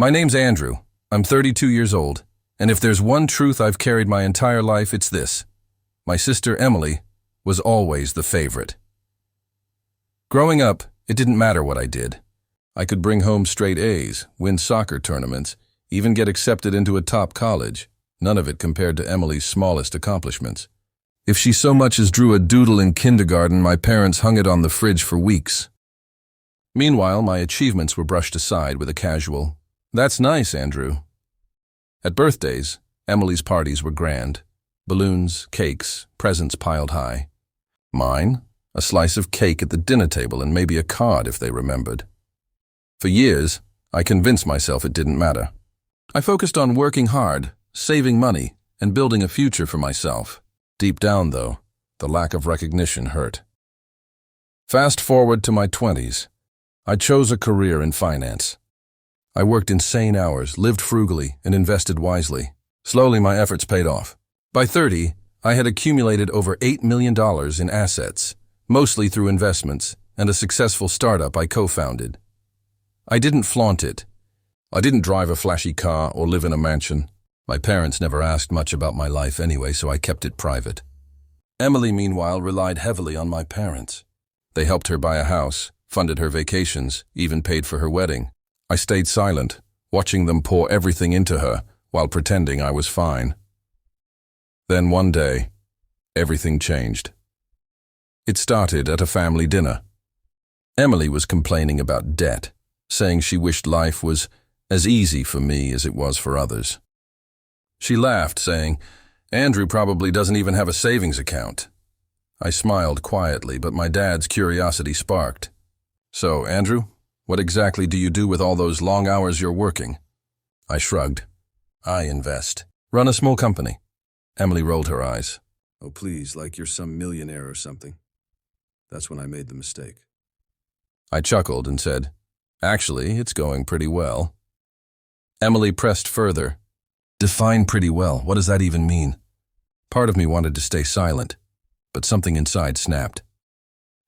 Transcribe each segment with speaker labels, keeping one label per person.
Speaker 1: My name's Andrew. I'm 32 years old, and if there's one truth I've carried my entire life, it's this. My sister Emily was always the favorite. Growing up, it didn't matter what I did. I could bring home straight A's, win soccer tournaments, even get accepted into a top college. None of it compared to Emily's smallest accomplishments. If she so much as drew a doodle in kindergarten, my parents hung it on the fridge for weeks. Meanwhile, my achievements were brushed aside with a casual, "That's nice, Andrew." At birthdays, Emily's parties were grand. Balloons, cakes, presents piled high. Mine? A slice of cake at the dinner table and maybe a card if they remembered. For years, I convinced myself it didn't matter. I focused on working hard, saving money, and building a future for myself. Deep down, though, the lack of recognition hurt. Fast forward to my 20s. I chose a career in finance. I worked insane hours, lived frugally, and invested wisely. Slowly, my efforts paid off. By 30, I had accumulated over $8 million in assets, mostly through investments and a successful startup I co-founded. I didn't flaunt it. I didn't drive a flashy car or live in a mansion. My parents never asked much about my life anyway, so I kept it private. Emily, meanwhile, relied heavily on my parents. They helped her buy a house, funded her vacations, even paid for her wedding. I stayed silent, watching them pour everything into her while pretending I was fine. Then one day, everything changed. It started at a family dinner. Emily was complaining about debt, saying she wished life was as easy for me as it was for others. She laughed, saying, "Andrew probably doesn't even have a savings account." I smiled quietly, but my dad's curiosity sparked. "So, Andrew, what exactly do you do with all those long hours you're working?" I shrugged. "I invest. Run a small company." Emily rolled her eyes. "Oh, please, like you're some millionaire or something." That's when I made the mistake. I chuckled and said, "Actually, it's going pretty well." Emily pressed further. "Define pretty well. What does that even mean?" Part of me wanted to stay silent, but something inside snapped.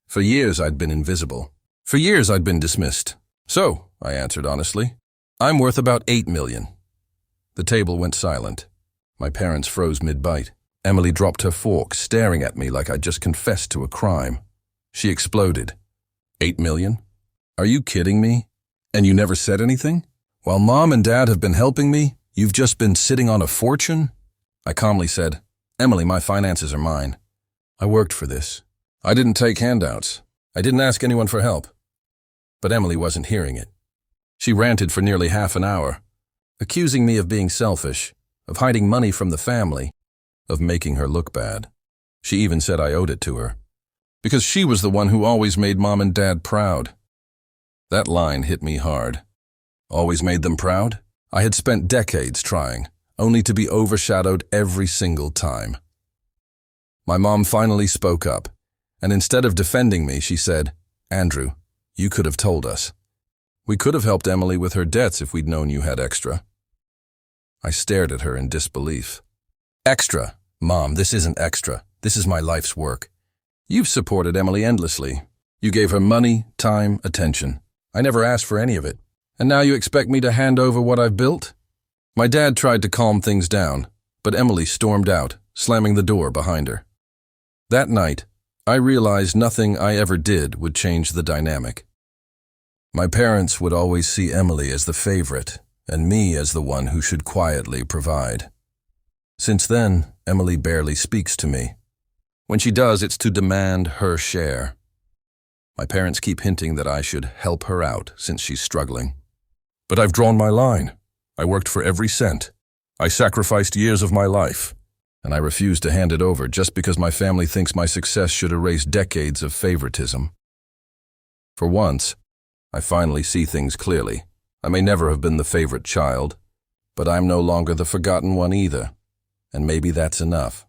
Speaker 1: For years, I'd been invisible. For years, I'd been dismissed. "So," I answered honestly, "I'm worth about $8 million. The table went silent. My parents froze mid-bite. Emily dropped her fork, staring at me like I'd just confessed to a crime. She exploded. "$8 million? Are you kidding me? And you never said anything? While Mom and Dad have been helping me, you've just been sitting on a fortune?" I calmly said, "Emily, my finances are mine. I worked for this. I didn't take handouts. I didn't ask anyone for help." But Emily wasn't hearing it. She ranted for nearly half an hour, accusing me of being selfish, of hiding money from the family, of making her look bad. She even said I owed it to her, because she was the one who always made Mom and Dad proud. That line hit me hard. Always made them proud? I had spent decades trying, only to be overshadowed every single time. My mom finally spoke up, and instead of defending me, she said, "Andrew, you could have told us. We could have helped Emily with her debts if we'd known you had extra." I stared at her in disbelief. "Extra? Mom, this isn't extra. This is my life's work. You've supported Emily endlessly. You gave her money, time, attention. I never asked for any of it. And now you expect me to hand over what I've built?" My dad tried to calm things down, but Emily stormed out, slamming the door behind her. That night, I realized nothing I ever did would change the dynamic. My parents would always see Emily as the favorite, and me as the one who should quietly provide. Since then, Emily barely speaks to me. When she does, it's to demand her share. My parents keep hinting that I should help her out since she's struggling. But I've drawn my line. I worked for every cent. I sacrificed years of my life, and I refuse to hand it over just because my family thinks my success should erase decades of favoritism. For once, I finally see things clearly. I may never have been the favorite child, but I'm no longer the forgotten one either, and maybe that's enough.